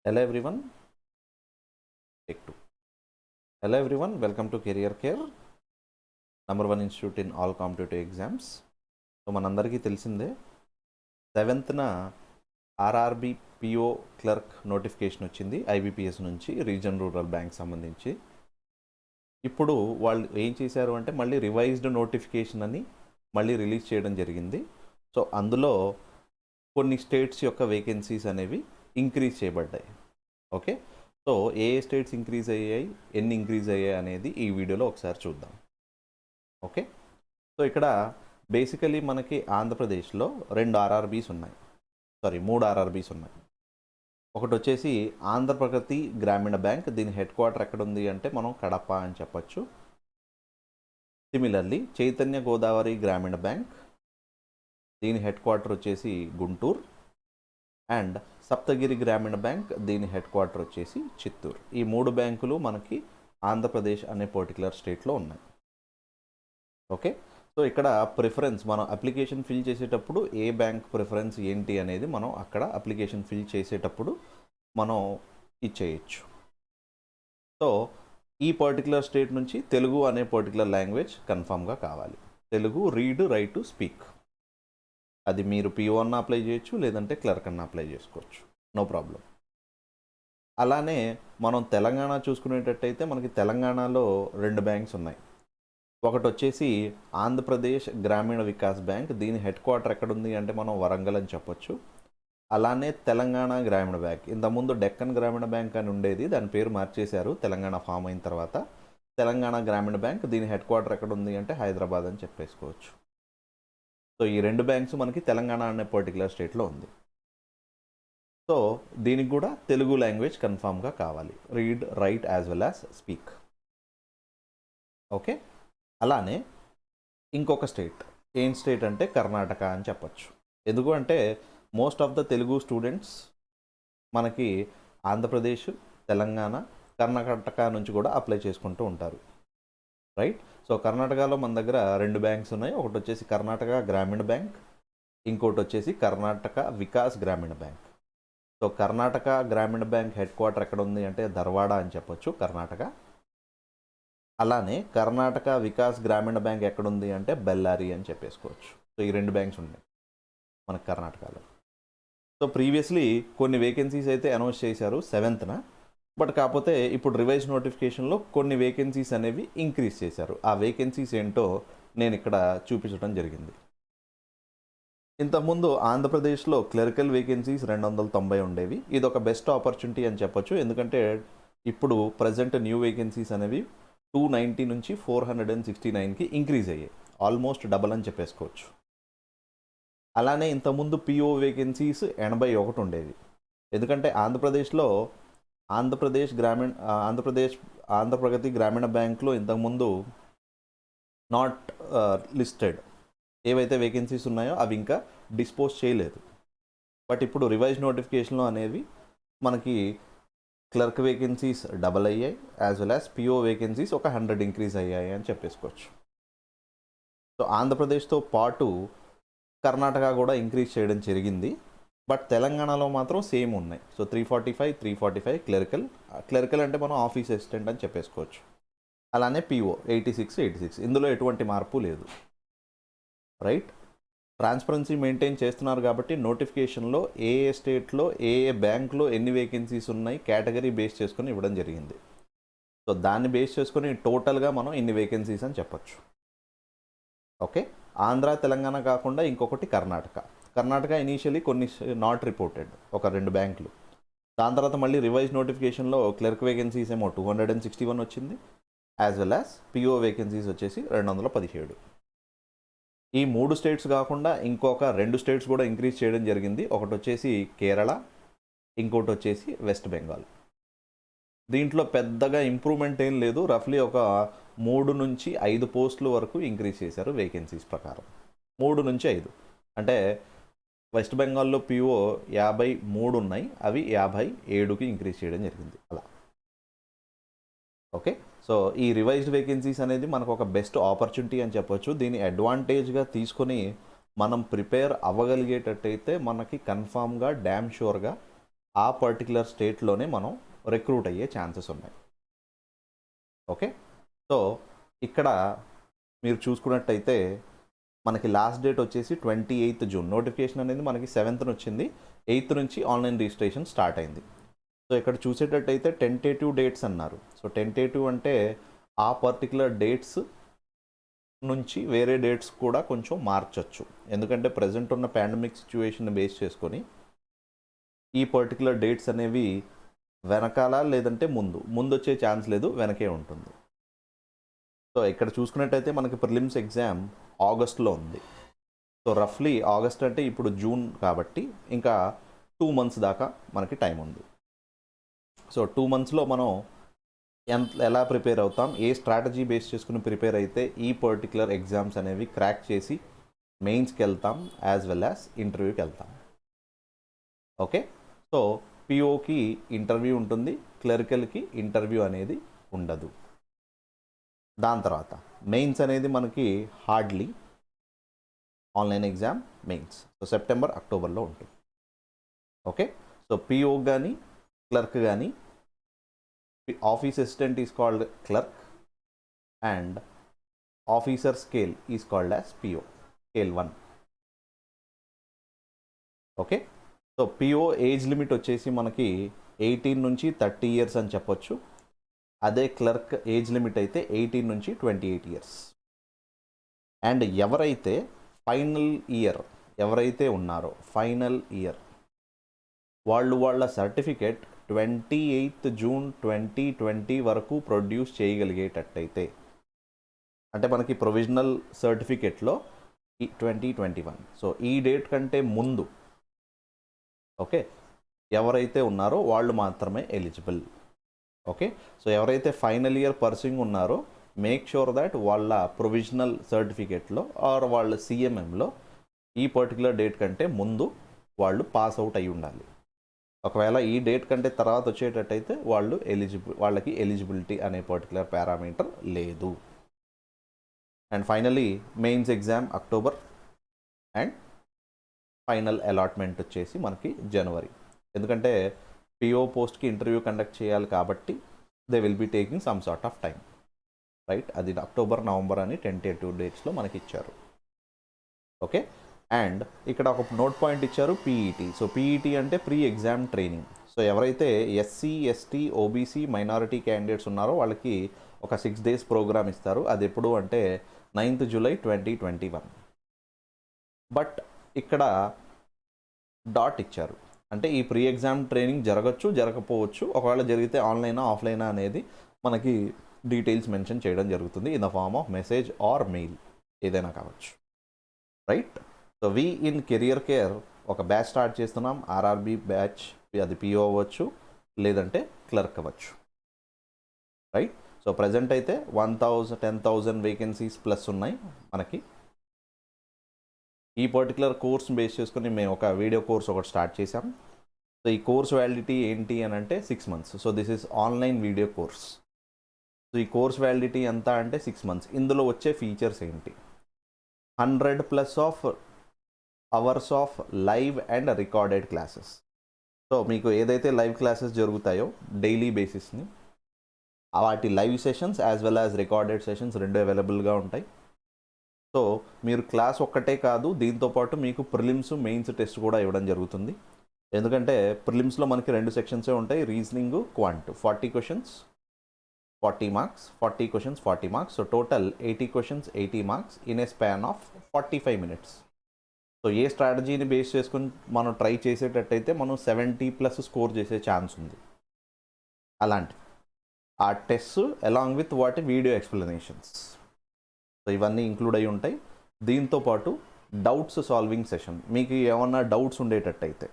Hello everyone, take two. Hello everyone, welcome to Career Care, number one institute in all competitive exams. So మనందరికీ తెలిసిందే 7th RRB PO clerk notification వచ్చింది IBPS నుంచి reason rural bank సంబంధించి. ఇప్పుడు వాళ్ళు ఏం చేశారు అంటే మళ్ళీ రివైజ్డ్ నోటిఫికేషన్ అని మళ్ళీ రిలీజ్ చేయడం జరిగింది. సో అందులో కొన్ని స్టేట్స్ యొక్క వేకెన్సీస్ అనేవి ఇంక్రీజ్ చేయబడ్డాయి. ఓకే, సో ఏ స్టేట్స్ ఇంక్రీజ్ అయ్యాయి, ఎన్ని ఇంక్రీజ్ అయ్యాయి అనేది ఈ వీడియోలో ఒకసారి చూద్దాం. ఓకే, సో ఇక్కడ బేసికలీ మనకి ఆంధ్రప్రదేశ్లో 2 ఆర్ఆర్బీస్ ఉన్నాయి, 3 ఆర్ఆర్బీస్ ఉన్నాయి. ఒకటి వచ్చేసి ఆంధ్రప్రగతి గ్రామీణ బ్యాంక్, దీని హెడ్ క్వార్టర్ ఎక్కడ ఉంది అంటే మనం కడప అని చెప్పచ్చు. సిమిలర్లీ చైతన్య గోదావరి గ్రామీణ బ్యాంక్, దీని హెడ్ క్వార్టర్ వచ్చేసి గుంటూరు. అండ్ సప్తగిరి గ్రామీణ బ్యాంక్, దీని హెడ్ క్వార్టర్ వచ్చేసి చిత్తూరు. ఈ 3 బ్యాంకులు మనకి ఆంధ్రప్రదేశ్ అనే పర్టికులర్ స్టేట్లో ఉన్నాయి. ఓకే, సో ఇక్కడ ప్రిఫరెన్స్ మనం అప్లికేషన్ ఫిల్ చేసేటప్పుడు ఏ బ్యాంక్ ప్రిఫరెన్స్ ఏంటి అనేది మనం అక్కడ అప్లికేషన్ ఫిల్ చేసేటప్పుడు మనం ఇచ్చేయచ్చు. సో ఈ పర్టికులర్ స్టేట్ నుంచి తెలుగు అనే పర్టికులర్ లాంగ్వేజ్ కన్ఫామ్గా కావాలి. Telugu read, right, speak. అది మీరు పిఓ అన్న అప్లై చేయొచ్చు, లేదంటే క్లర్క్ అన్న అప్లై చేసుకోవచ్చు, నో ప్రాబ్లం. అలానే మనం తెలంగాణ చూసుకునేటట్టయితే మనకి తెలంగాణలో 2 బ్యాంక్స్ ఉన్నాయి. ఒకటి వచ్చేసి ఆంధ్రప్రదేశ్ గ్రామీణ వికాస్ బ్యాంక్, దీని హెడ్ క్వార్టర్ ఎక్కడ ఉంది అంటే మనం వరంగల్ అని చెప్పొచ్చు. అలానే తెలంగాణ గ్రామీణ బ్యాంక్, ఇంతకుముందు డెక్కన్ గ్రామీణ బ్యాంక్ అని ఉండేది, దాని పేరు మార్చేశారు తెలంగాణ ఫామ్ అయిన తర్వాత. తెలంగాణ గ్రామీణ బ్యాంక్, దీని హెడ్ క్వార్టర్ ఎక్కడ ఉంది అంటే హైదరాబాద్ అని చెప్పేసుకోవచ్చు. సో ఈ 2 బ్యాంక్స్ మనకి తెలంగాణ అనే పర్టికులర్ స్టేట్లో ఉంది. సో దీనికి కూడా తెలుగు లాంగ్వేజ్ కన్ఫామ్గా కావాలి, read, right as well as speak. Okay, అలానే ఇంకొక స్టేట్, ఏం స్టేట్ అంటే కర్ణాటక అని చెప్పచ్చు. ఎందుకు అంటే most of the Telugu students మనకి ఆంధ్రప్రదేశ్, తెలంగాణ, కర్ణాటక నుంచి కూడా అప్లై చేసుకుంటూ ఉంటారు, రైట్. సో కర్ణాటకలో మన దగ్గర 2 బ్యాంక్స్ ఉన్నాయి. ఒకటి వచ్చేసి కర్ణాటక గ్రామీణ బ్యాంక్, ఇంకోటి వచ్చేసి కర్ణాటక వికాస్ గ్రామీణ బ్యాంక్. సో కర్ణాటక గ్రామీణ బ్యాంక్ హెడ్ క్వార్టర్ ఎక్కడ ఉంది అంటే ధర్వాడ అని చెప్పొచ్చు, కర్ణాటక. అలానే కర్ణాటక వికాస్ గ్రామీణ బ్యాంక్ ఎక్కడుంది అంటే బెల్లారి అని చెప్పేసుకోవచ్చు. సో ఈ 2 బ్యాంక్స్ ఉన్నాయి మనకు కర్ణాటకలో. సో ప్రీవియస్లీ కొన్ని వేకెన్సీస్ అయితే అనౌన్స్ చేశారు 7th, బట్ కాకపోతే ఇప్పుడు రివైజ్ నోటిఫికేషన్లో కొన్ని వేకెన్సీస్ అనేవి ఇంక్రీజ్ చేశారు. ఆ వేకెన్సీస్ ఏంటో నేను ఇక్కడ చూపించడం జరిగింది. ఇంతకుముందు ఆంధ్రప్రదేశ్లో క్లరికల్ వేకెన్సీస్ 290 ఉండేవి. ఇది ఒక బెస్ట్ ఆపర్చునిటీ అని చెప్పొచ్చు, ఎందుకంటే ఇప్పుడు ప్రజెంట్ న్యూ వేకెన్సీస్ అనేవి 290 నుంచి 469కి ఇంక్రీజ్ అయ్యాయి, ఆల్మోస్ట్ డబల్ అని చెప్పేసుకోవచ్చు. అలానే ఇంతకుముందు పిఓ వేకెన్సీస్ 81 ఉండేవి, ఎందుకంటే ఆంధ్రప్రగతి గ్రామీణ బ్యాంక్లో ఇంతకుముందు నాట్ లిస్టెడ్ ఏవైతే వేకెన్సీస్ ఉన్నాయో అవి ఇంకా డిస్పోజ్ చేయలేదు. బట్ ఇప్పుడు రివైజ్ నోటిఫికేషన్లో అనేవి మనకి క్లర్క్ వేకెన్సీస్ డబల్ అయ్యాయి, as well as PO vacancies ఒక 100 ఇంక్రీజ్ అయ్యాయి అని చెప్పేసుకోవచ్చు. సో ఆంధ్రప్రదేశ్తో పాటు కర్ణాటక కూడా ఇంక్రీజ్ చేయడం జరిగింది, బట్ తెలంగాణలో మాత్రం సేమ్ ఉన్నాయి. సో 345 క్లరికల్ అంటే మనం ఆఫీస్ అసిస్టెంట్ అని చెప్పేసుకోవచ్చు. అలానే పిఓ 86. ఇందులో ఎటువంటి మార్పు లేదు, రైట్. ట్రాన్స్పరెన్సీ మెయింటైన్ చేస్తున్నారు కాబట్టి నోటిఫికేషన్లో ఏ స్టేట్లో ఏ బ్యాంక్లో ఎన్ని వేకెన్సీస్ ఉన్నాయి కేటగిరీ బేస్ చేసుకొని ఇవ్వడం జరిగింది. సో దాన్ని బేస్ చేసుకొని టోటల్గా మనం ఇన్ని వేకెన్సీస్ అని చెప్పచ్చు. ఓకే, ఆంధ్ర తెలంగాణ కాకుండా ఇంకొకటి కర్ణాటక ఇనీషియలీ కొన్ని నాట్ రిపోర్టెడ్, ఒక 2 బ్యాంకులు. దాని తర్వాత మళ్ళీ రివైజ్ నోటిఫికేషన్లో క్లర్క్ వేకెన్సీస్ ఏమో 261 వచ్చింది, as well as PO vacancies వచ్చేసి 217. ఈ 3 స్టేట్స్ కాకుండా ఇంకొక 2 స్టేట్స్ కూడా ఇంక్రీజ్ చేయడం జరిగింది. ఒకటి వచ్చేసి కేరళ, ఇంకోటి వచ్చేసి వెస్ట్ బెంగాల్. దీంట్లో పెద్దగా ఇంప్రూవ్మెంట్ ఏం లేదు, రఫ్లీ ఒక 3 నుంచి 5 పోస్టుల వరకు ఇంక్రీజ్ చేశారు వేకెన్సీస్ ప్రకారం. 3 నుంచి 5 అంటే వెస్ట్ బెంగాల్లో పిఓ 53 ఉన్నాయి, అవి 57కి ఇంక్రీజ్ చేయడం జరిగింది అలా. ఓకే, సో ఈ రివైజ్డ్ వేకెన్సీస్ అనేది మనకు ఒక బెస్ట్ ఆపర్చునిటీ అని చెప్పొచ్చు. దీన్ని అడ్వాంటేజ్గా తీసుకొని మనం ప్రిపేర్ అవ్వగలిగేటట్టయితే మనకి కన్ఫామ్గా డ్యామ్ షూర్గా ఆ పర్టికులర్ స్టేట్లోనే మనం రిక్రూట్ అయ్యే ఛాన్సెస్ ఉన్నాయి. ఓకే, సో ఇక్కడ మీరు చూసుకున్నట్టయితే మనకి లాస్ట్ డేట్ వచ్చేసి 28 జూన్. నోటిఫికేషన్ అనేది మనకి 7th వచ్చింది, 8th నుంచి ఆన్లైన్ రిజిస్ట్రేషన్ స్టార్ట్ అయింది. సో ఇక్కడ చూసేటట్టయితే టెంటేటివ్ డేట్స్ అన్నారు. సో టెంటేటివ్ అంటే ఆ పర్టికులర్ డేట్స్ నుంచి వేరే డేట్స్ కూడా కొంచెం మార్చచ్చు, ఎందుకంటే ప్రజెంట్ ఉన్న పాండమిక్ సిచ్యువేషన్ బేస్ చేసుకొని ఈ పర్టికులర్ డేట్స్ అనేవి వెనకాల లేదంటే ముందు వచ్చే ఛాన్స్ లేదు, వెనకే ఉంటుంది. సో ఇక్కడ చూసుకున్నట్టయితే మనకి ప్రిలిమ్స్ ఎగ్జామ్ ఆగస్ట్లో ఉంది. సో రఫ్లీ ఆగస్ట్ అంటే ఇప్పుడు జూన్ కాబట్టి ఇంకా 2 months దాకా మనకి టైం ఉంది. సో 2 monthsలో మనం ఎలా ప్రిపేర్ అవుతాం, ఏ స్ట్రాటజీ బేస్ చేసుకుని ప్రిపేర్ అయితే ఈ పర్టికులర్ ఎగ్జామ్స్ అనేవి క్రాక్ చేసి మెయిన్స్కి వెళ్తాం యాజ్ వెల్ యాజ్ ఇంటర్వ్యూకి వెళ్తాం. ఓకే, సో పిఓకి ఇంటర్వ్యూ ఉంటుంది, క్లరికల్కి ఇంటర్వ్యూ అనేది ఉండదు. దాని తర్వాత మెయిన్స్ అనేది మనకి hardly online exam mains. So September అక్టోబర్లో ఉంటుంది. ఓకే, సో పిఓ కానీ క్లర్క్ కానీ office assistant is called clerk and officer scale is called as PO scale 1. Okay, so PO age limit వచ్చేసి మనకి 18 నుంచి 30 years అని చెప్పొచ్చు. అదే క్లర్క్ ఏజ్ లిమిట్ అయితే 18 నుంచి 28 years. అండ్ ఎవరైతే ఉన్నారో ఫైనల్ ఇయర్ వాళ్ళ సర్టిఫికేట్ 28 జూన్ 2020 వరకు ప్రొడ్యూస్ చేయగలిగేటట్టయితే, అంటే మనకి ప్రొవిజనల్ సర్టిఫికేట్లో 2021, సో ఈ డేట్ కంటే ముందు ఓకే ఎవరైతే ఉన్నారో వాళ్ళు మాత్రమే ఎలిజిబుల్. ఓకే, సో ఎవరైతే ఫైనల్ ఇయర్ పర్సూయింగ్ ఉన్నారో మేక్ షూర్ దాట్ వాళ్ళ ప్రొవిజనల్ సర్టిఫికేట్లో ఆర్ వాళ్ళ సిఎంఎంలో ఈ పర్టికులర్ డేట్ కంటే ముందు వాళ్ళు పాస్ అవుట్ అయి ఉండాలి. ఒకవేళ ఈ డేట్ కంటే తర్వాత వచ్చేటట్టయితే వాళ్ళకి ఎలిజిబిలిటీ అనే పర్టికులర్ పారామీటర్ లేదు. And finally mains exam October and final allotment వచ్చేసి మనకి జనవరి. ఎందుకంటే పిఓ పోస్ట్కి ఇంటర్వ్యూ కండక్ట్ చేయాలి కాబట్టి they will be taking some sort of time, right? అది అక్టోబర్ నవంబర్ అని టెంటేటివ్ డేట్స్లో మనకి ఇచ్చారు. ఓకే, అండ్ ఇక్కడ ఒక నోట్ పాయింట్ ఇచ్చారు పీఈటీ. సో పీఈటీ అంటే ప్రీ ఎగ్జామ్ ట్రైనింగ్. సో ఎవరైతే SC ST OBC minority candidates ఉన్నారో వాళ్ళకి ఒక 6 days ప్రోగ్రామ్ ఇస్తారు. అది ఎప్పుడు అంటే 9th July 2021. బట్ ఇక్కడ డాట్ ఇచ్చారు, అంటే ఈ ప్రీ ఎగ్జామ్ ట్రైనింగ్ జరగచ్చు జరగకపోవచ్చు, ఒకవేళ జరిగితే ఆన్లైనా ఆఫ్లైనా అనేది మనకి డీటెయిల్స్ మెన్షన్ చేయడం జరుగుతుంది in the form of message or mail, ఏదైనా కావచ్చు, right? So we in Career Care ఒక బ్యాచ్ స్టార్ట్ చేస్తున్నాం, ఆర్ఆర్బి బ్యాచ్. అది పిఓ అవ్వచ్చు లేదంటే క్లర్క్ అవ్వచ్చు, రైట్? సో ప్రజెంట్ అయితే 10,000 వేకెన్సీస్ ప్లస్ ఉన్నాయి మనకి. ఈ పర్టికులర్ కోర్స్ బేస్ చేసుకుని మేము ఒక వీడియో కోర్స్ ఒకటి స్టార్ట్ చేసాం. సో ఈ కోర్స్ వ్యాలిడిటీ ఏంటి అని అంటే 6 months. So this is online video course. So ఈ కోర్స్ వ్యాలిడిటీ ఎంత అంటే 6 months. ఇందులో వచ్చే ఫీచర్స్ ఏంటి? 100+ of hours of live and recorded classes. So మీకు ఏదైతే లైవ్ క్లాసెస్ జరుగుతాయో డైలీ బేసిస్ని, వాటి live sessions as well as recorded sessions రెండు అవైలబుల్గా ఉంటాయి. సో మీరు క్లాస్ ఒక్కటే కాదు, దీంతోపాటు మీకు ప్రిలిమ్స్ మెయిన్స్ టెస్ట్ కూడా ఇవ్వడం జరుగుతుంది. ఎందుకంటే ప్రిలిమ్స్లో మనకి 2 sections ఉంటాయి, reasoning quant. 40 questions 40 marks, 40 questions 40 marks. So total 80 questions 80 marks in a span of 45 minutes. So a స్ట్రాటజీని బేస్ చేసుకుని మనం ట్రై చేసేటట్టయితే మనం 70+ స్కోర్ చేసే ఛాన్స్ ఉంది. అలాంటి ఆ టెస్ట్ అలాంగ్ విత్ వాటి వీడియో ఎక్స్ప్లెనేషన్స్, సో ఇవన్నీ ఇంక్లూడ్ అయి ఉంటాయి. దీంతోపాటు డౌట్స్ సాల్వింగ్ సెషన్, మీకు ఏమన్నా డౌట్స్ ఉండేటట్టయితే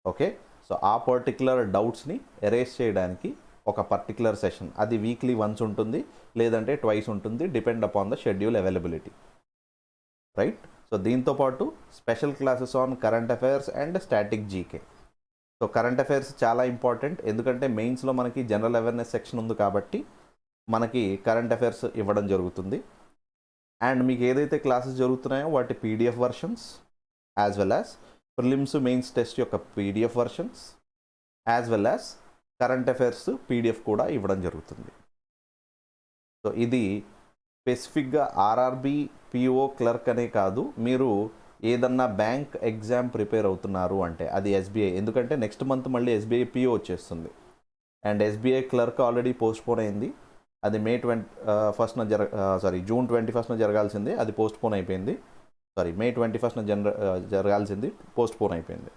ఓకే, సో ఆ పర్టికులర్ డౌట్స్ని ఎరేజ్ చేయడానికి ఒక పర్టికులర్ సెషన్, అది వీక్లీ వన్స్ ఉంటుంది లేదంటే ట్వైస్ ఉంటుంది, depend upon the schedule availability, right? So దీంతోపాటు special classes on current affairs and static GK. So current affairs చాలా ఇంపార్టెంట్, ఎందుకంటే మెయిన్స్లో మనకి జనరల్ అవేర్నెస్ సెక్షన్ ఉంది కాబట్టి మనకి కరెంట్ అఫైర్స్ ఇవ్వడం జరుగుతుంది. అండ్ మీకు ఏదైతే క్లాసెస్ జరుగుతున్నాయో వాటి PDF versions as well as prelims mains test యొక్క PDF versions as well as current affairs PDF కూడా ఇవ్వడం జరుగుతుంది. సో ఇది స్పెసిఫిక్గా ఆర్ఆర్బి పిఓ క్లర్క్ అనే కాదు, మీరు ఏదన్నా బ్యాంక్ ఎగ్జామ్ ప్రిపేర్ అవుతున్నారు అంటే అది ఎస్బీఐ, ఎందుకంటే నెక్స్ట్ మంత్ మళ్ళీ ఎస్బీఐ పిఓ వచ్చేస్తుంది. And SBI clerk already postpone అయింది, అది జూన్ 21న జరగాల్సింది, అది పోస్ట్పోన్ అయిపోయింది. మే 21న జరగాల్సింది పోస్ట్పోన్ అయిపోయింది.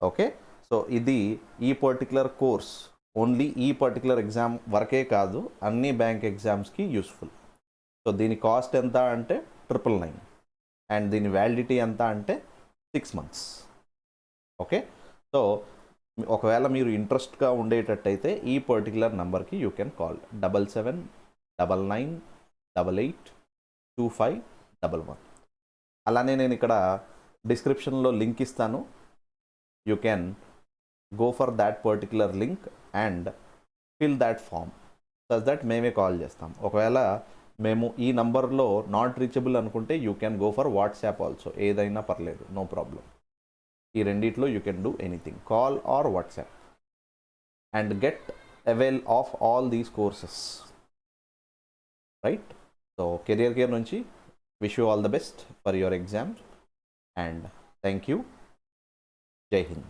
ఓకే, సో ఇది ఈ పర్టికులర్ కోర్స్ ఓన్లీ ఈ పర్టికులర్ ఎగ్జామ్ వరకే కాదు, అన్ని బ్యాంక్ ఎగ్జామ్స్కి యూస్ఫుల్. సో దీని కాస్ట్ ఎంత అంటే 999 అండ్ దీని వ్యాలిడిటీ ఎంత అంటే 6 months. ఓకే, సో ఒకవేళ మీరు ఇంట్రెస్ట్గా ఉండేటట్టయితే ఈ పర్టికులర్ నెంబర్కి యూ కెన్ కాల్ 7799882511. అలానే నేను ఇక్కడ డిస్క్రిప్షన్లో లింక్ ఇస్తాను, you can go for that particular link and fill that form such that మేమే కాల్ చేస్తాం. ఒకవేళ మేము ఈ నంబర్లో నాట్ రీచబుల్ అనుకుంటే you can go for WhatsApp also, ఏదైనా పర్లేదు, నో ప్రాబ్లం. ఈ రెండిట్లో you can do anything, call or WhatsApp and get avail of all these courses, right? So Career Care నుంచి wish you all the best for your exams and thank you. జై హింద్.